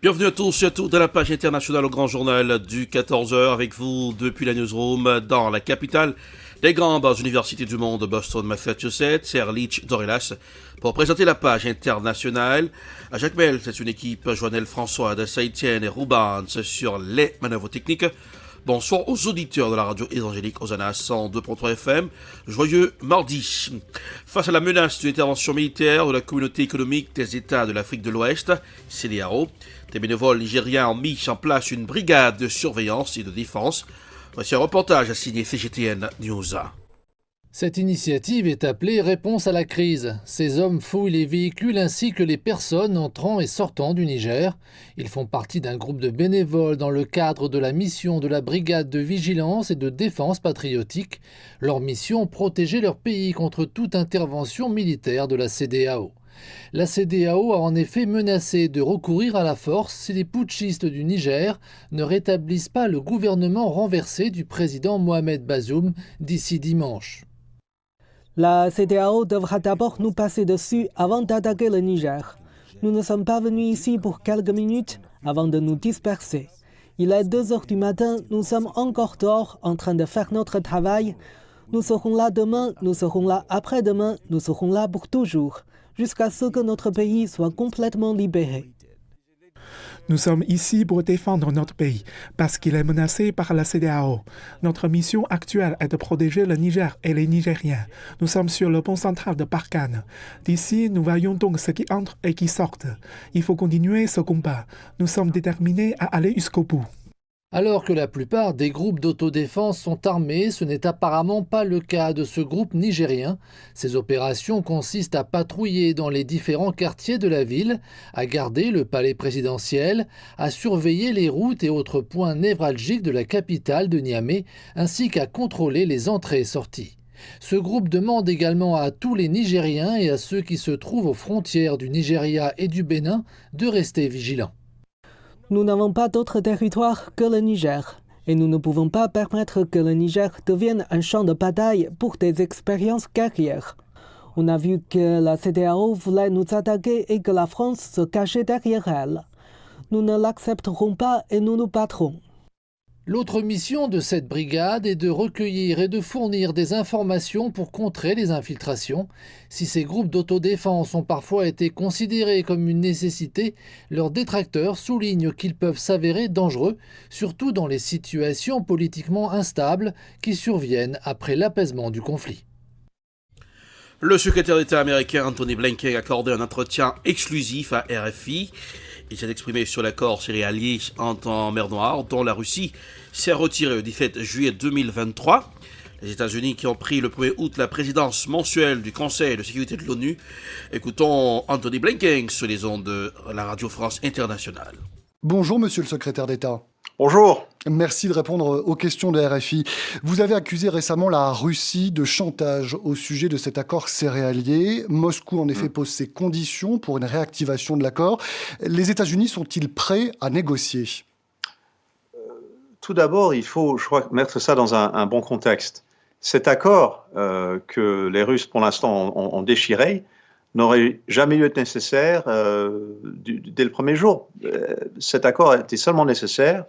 Bienvenue à tous et à toutes à la page internationale au Grand Journal du 14h avec vous depuis la newsroom dans la capitale des grandes universités du monde, Boston, Massachusetts, Erlich Dorelas, pour présenter la page internationale. À Jacques Bell, c'est une équipe, Joannelle François, Saïtienne et Roubans sur les manœuvres techniques. Bonsoir aux auditeurs de la radio évangélique Hosanna 102.3 FM. Joyeux mardi. Face à la menace d'une intervention militaire de la communauté économique des États de l'Afrique de l'Ouest, CEDEAO, des bénévoles nigériens ont mis en place une brigade de surveillance et de défense. Voici un reportage signé CGTN News. Cette initiative est appelée Réponse à la crise. Ces hommes fouillent les véhicules ainsi que les personnes entrant et sortant du Niger. Ils font partie d'un groupe de bénévoles dans le cadre de la mission de la Brigade de vigilance et de défense patriotique. Leur mission, protéger leur pays contre toute intervention militaire de la CEDEAO. La CEDEAO a en effet menacé de recourir à la force si les putschistes du Niger ne rétablissent pas le gouvernement renversé du président Mohamed Bazoum d'ici dimanche. La CEDEAO devra d'abord nous passer dessus avant d'attaquer le Niger. Nous ne sommes pas venus ici pour quelques minutes avant de nous disperser. Il est 2 heures du matin, nous sommes encore dehors en train de faire notre travail. Nous serons là demain, nous serons là après-demain, nous serons là pour toujours, jusqu'à ce que notre pays soit complètement libéré. Nous sommes ici pour défendre notre pays, parce qu'il est menacé par la CEDEAO. Notre mission actuelle est de protéger le Niger et les Nigériens. Nous sommes sur le pont central de Barkhane. D'ici, nous voyons donc ce qui entre et qui sortent. Il faut continuer ce combat. Nous sommes déterminés à aller jusqu'au bout. Alors que la plupart des groupes d'autodéfense sont armés, ce n'est apparemment pas le cas de ce groupe nigérien. Ces opérations consistent à patrouiller dans les différents quartiers de la ville, à garder le palais présidentiel, à surveiller les routes et autres points névralgiques de la capitale de Niamey, ainsi qu'à contrôler les entrées et sorties. Ce groupe demande également à tous les Nigériens et à ceux qui se trouvent aux frontières du Nigeria et du Bénin de rester vigilants. Nous n'avons pas d'autre territoire que le Niger, et nous ne pouvons pas permettre que le Niger devienne un champ de bataille pour des expériences guerrières. On a vu que la CEDEAO voulait nous attaquer et que la France se cachait derrière elle. Nous ne l'accepterons pas et nous nous battrons. L'autre mission de cette brigade est de recueillir et de fournir des informations pour contrer les infiltrations. Si ces groupes d'autodéfense ont parfois été considérés comme une nécessité, leurs détracteurs soulignent qu'ils peuvent s'avérer dangereux, surtout dans les situations politiquement instables qui surviennent après l'apaisement du conflit. Le secrétaire d'État américain Anthony Blinken a accordé un entretien exclusif à RFI. Il s'est exprimé sur l'accord céréalier en mer Noire, dont la Russie s'est retirée le 17 juillet 2023. Les États-Unis qui ont pris le 1er août la présidence mensuelle du Conseil de sécurité de l'ONU. Écoutons Anthony Blinken sur les ondes de la Radio France Internationale. Bonjour monsieur le secrétaire d'État. Bonjour. Merci de répondre aux questions de RFI. Vous avez accusé récemment la Russie de chantage au sujet de cet accord céréalier. Moscou, en effet, pose ses conditions pour une réactivation de l'accord. Les États-Unis sont-ils prêts à négocier ? Tout d'abord, il faut, je crois, mettre ça dans un bon contexte. Cet accord que les Russes, pour l'instant, ont déchiré, n'aurait jamais dû être nécessaire dès le premier jour. Cet accord était seulement nécessaire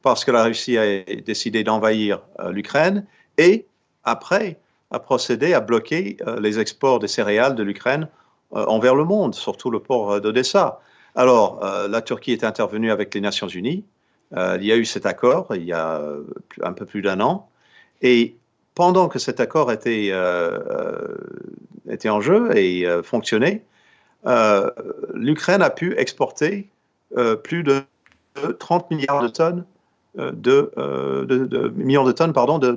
parce que la Russie a décidé d'envahir l'Ukraine et, après, a procédé à bloquer les exports des céréales de l'Ukraine envers le monde, surtout le port d'Odessa. Alors, la Turquie est intervenue avec les Nations Unies. Il y a eu cet accord il y a un peu plus d'1 an. Et pendant que cet accord était en jeu et fonctionnait, l'Ukraine a pu exporter plus de 30 milliards de tonnes de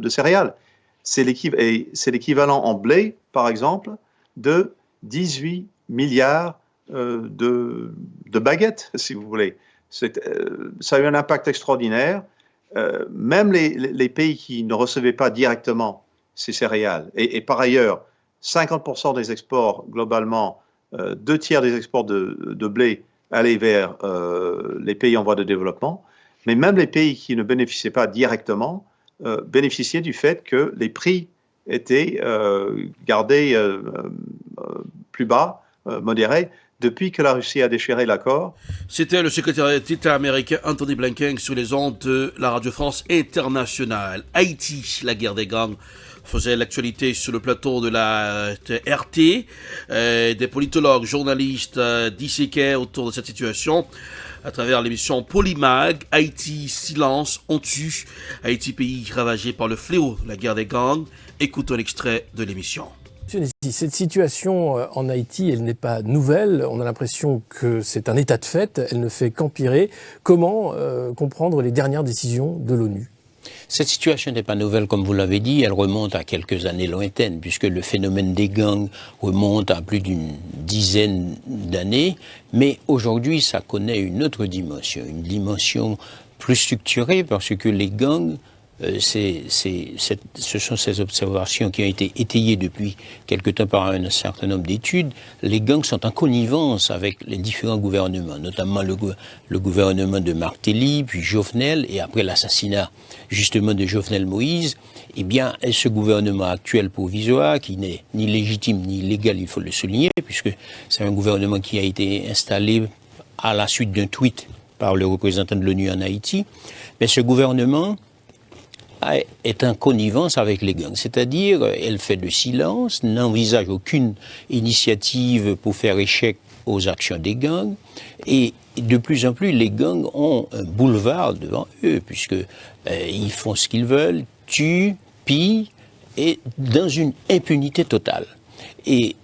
céréales. C'est l'équivalent en blé, par exemple, de 18 milliards de baguettes, si vous voulez. Ça a eu un impact extraordinaire. Même les pays qui ne recevaient pas directement ces céréales, et par ailleurs, 50% des exports globalement, 2 tiers des exports de blé allaient vers les pays en voie de développement, mais même les pays qui ne bénéficiaient pas directement bénéficiaient du fait que les prix étaient gardés plus bas, modérés, depuis que la Russie a déchiré l'accord. C'était le secrétaire d'État américain Anthony Blinken sur les ondes de la Radio France Internationale. Haïti, la guerre des gangs faisait l'actualité sur le plateau de la RT. Des politologues, journalistes disséquaient autour de cette situation à travers l'émission Polymag. Haïti, silence, on tue. Haïti, pays ravagé par le fléau de la guerre des gangs. Écoutons l'extrait de l'émission. Cette situation en Haïti, elle n'est pas nouvelle. On a l'impression que c'est un état de fait. Elle ne fait qu'empirer. Comment comprendre les dernières décisions de l'ONU ? Cette situation n'est pas nouvelle, comme vous l'avez dit, elle remonte à quelques années lointaines, puisque le phénomène des gangs remonte à plus d'une dizaine d'années, mais aujourd'hui, ça connaît une autre dimension, une dimension plus structurée, parce que les gangs, ce sont ces observations qui ont été étayées depuis quelque temps par un certain nombre d'études. Les gangs sont en connivence avec les différents gouvernements, notamment le gouvernement de Martelly, puis Jovenel, et après l'assassinat justement de Jovenel Moïse. Eh bien, ce gouvernement actuel provisoire, qui n'est ni légitime ni légal, il faut le souligner, puisque c'est un gouvernement qui a été installé à la suite d'un tweet par le représentant de l'ONU en Haïti, mais ce gouvernement est en connivence avec les gangs, c'est-à-dire elle fait le silence, n'envisage aucune initiative pour faire échec aux actions des gangs, et de plus en plus les gangs ont un boulevard devant eux, puisque ils font ce qu'ils veulent, tuent, pillent, et dans une impunité totale. Et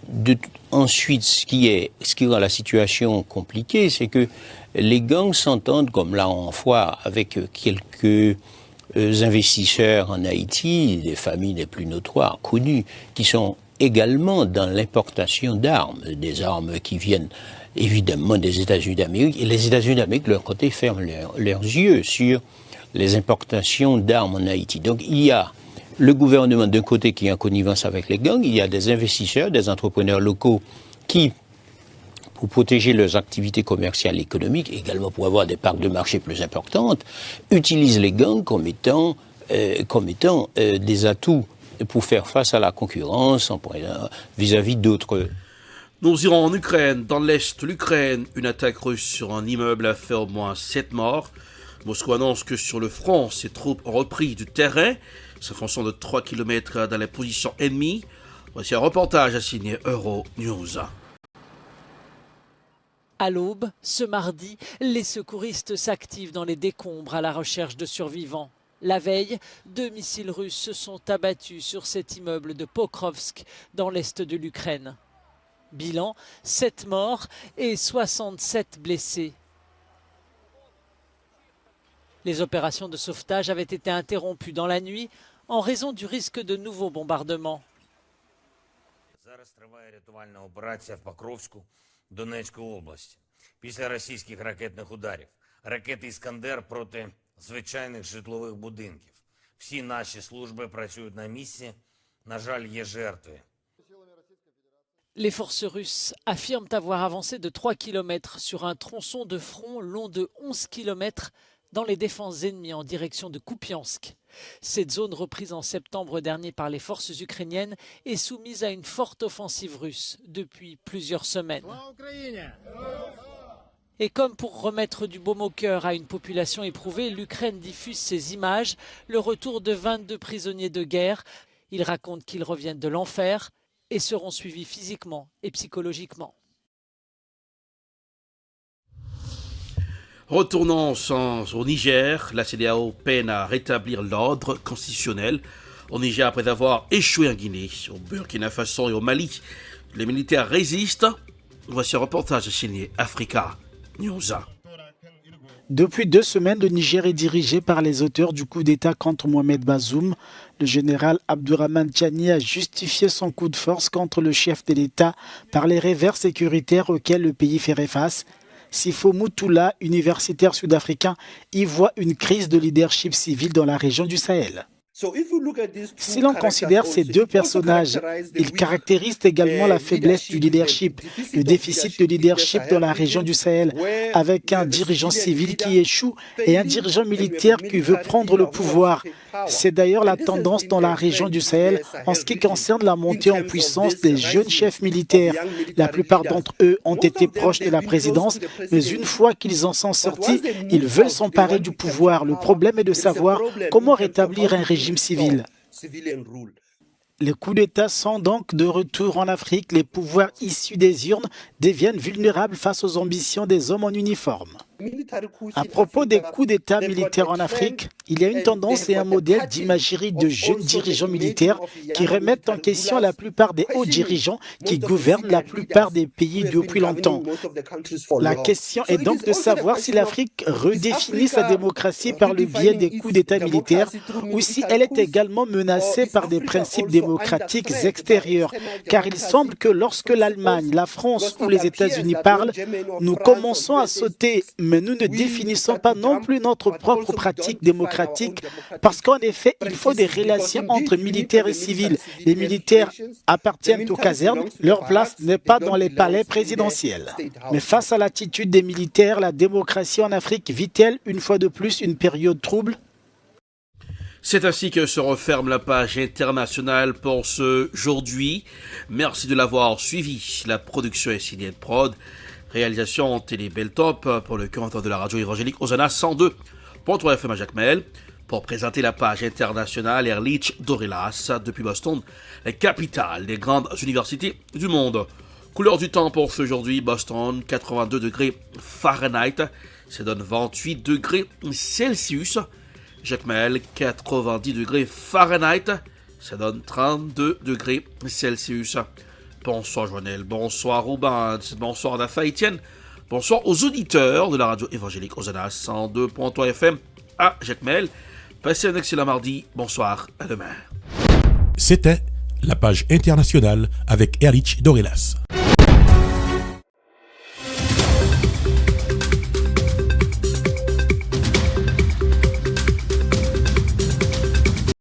ensuite, ce qui rend la situation compliquée, c'est que les gangs s'entendent, comme là en foire, avec quelques investisseurs en Haïti, des familles les plus notoires, connues, qui sont également dans l'importation d'armes, des armes qui viennent évidemment des États-Unis d'Amérique, et les États-Unis d'Amérique, de leur côté, ferment leurs yeux sur les importations d'armes en Haïti. Donc il y a le gouvernement d'un côté qui est en connivence avec les gangs, il y a des investisseurs, des entrepreneurs locaux qui, pour protéger leurs activités commerciales et économiques, également pour avoir des parts de marché plus importantes, utilisent les gangs comme étant des atouts pour faire face à la concurrence vis-à-vis d'autres. Nous irons en Ukraine. Dans l'est de l'Ukraine, une attaque russe sur un immeuble a fait au moins 7 morts. Moscou annonce que sur le front, ses troupes ont repris du terrain, s'enfonçant de 3 km dans les positions ennemies. Voici un reportage à signer Euronews. À l'aube, ce mardi, les secouristes s'activent dans les décombres à la recherche de survivants. La veille, 2 missiles russes se sont abattus sur cet immeuble de Pokrovsk, dans l'est de l'Ukraine. Bilan, 7 morts et 67 blessés. Les opérations de sauvetage avaient été interrompues dans la nuit en raison du risque de nouveaux bombardements. Донецької області. Після російських ракетних ударів. Ракети «Іскандер» проти звичайних житлових будинків. Всі наші служби працюють на місці. На жаль, є жертви. Les forces russes affirment avoir avancé de 3 km sur un tronçon de front long de 11 km dans les défenses ennemies en direction de Kupiansk. Cette zone reprise en septembre dernier par les forces ukrainiennes est soumise à une forte offensive russe depuis plusieurs semaines. Et comme pour remettre du baume au cœur à une population éprouvée, l'Ukraine diffuse ces images, le retour de 22 prisonniers de guerre. Ils racontent qu'ils reviennent de l'enfer et seront suivis physiquement et psychologiquement. Retournons au Niger. La CEDEAO peine à rétablir l'ordre constitutionnel au Niger après avoir échoué en Guinée, au Burkina Faso et au Mali. Les militaires résistent. Voici un reportage signé Africa News. Depuis 2 semaines, le Niger est dirigé par les auteurs du coup d'État contre Mohamed Bazoum. Le général Abdourahmane Tiani a justifié son coup de force contre le chef de l'État par les revers sécuritaires auxquels le pays ferait face. Sifo Moutoula, universitaire sud-africain, y voit une crise de leadership civil dans la région du Sahel. Si l'on considère ces deux personnages, ils caractérisent également la faiblesse du leadership, le déficit de leadership dans la région du Sahel, avec un dirigeant civil qui échoue et un dirigeant militaire qui veut prendre le pouvoir. C'est d'ailleurs la tendance dans la région du Sahel en ce qui concerne la montée en puissance des jeunes chefs militaires. La plupart d'entre eux ont été proches de la présidence, mais une fois qu'ils en sont sortis, ils veulent s'emparer du pouvoir. Le problème est de savoir comment rétablir un régime civil. Les coups d'État sont donc de retour en Afrique. Les pouvoirs issus des urnes deviennent vulnérables face aux ambitions des hommes en uniforme. À propos des coups d'État militaires en Afrique, il y a une tendance et un modèle d'imagerie de jeunes dirigeants militaires qui remettent en question la plupart des hauts dirigeants qui gouvernent la plupart des pays depuis longtemps. La question est donc de savoir si l'Afrique redéfinit sa démocratie par le biais des coups d'État militaires ou si elle est également menacée par des principes démocratiques extérieurs. Car il semble que lorsque l'Allemagne, la France ou les États-Unis parlent, nous commençons à sauter. Mais nous ne définissons pas non plus notre propre pratique démocratique parce qu'en effet, il faut des relations entre militaires et civils. Les militaires appartiennent aux casernes, leur place n'est pas dans les palais présidentiels. Mais face à l'attitude des militaires, la démocratie en Afrique vit-elle une fois de plus une période trouble ? C'est ainsi que se referme la page internationale pour ce aujourd'hui. Merci de l'avoir suivi. La production est signée de Prod. Réalisation Télé Beltop pour le compte de la radio évangélique Hosanna 102.3 FM à Jacmel. Pour présenter la page internationale, Ehrlich Dorelas depuis Boston, la capitale des grandes universités du monde. Couleur du temps pour ce aujourd'hui, Boston, 82 degrés Fahrenheit, ça donne 28 degrés Celsius. Jacmel, 90 degrés Fahrenheit, ça donne 32 degrés Celsius. Bonsoir Joannel, bonsoir Robin, bonsoir Nafa Etienne, bonsoir aux auditeurs de la radio évangélique Hosanna 102.3 FM à Jacmel. Passez un excellent mardi, bonsoir, à demain. C'était la page internationale avec Ehrlich Dorelas.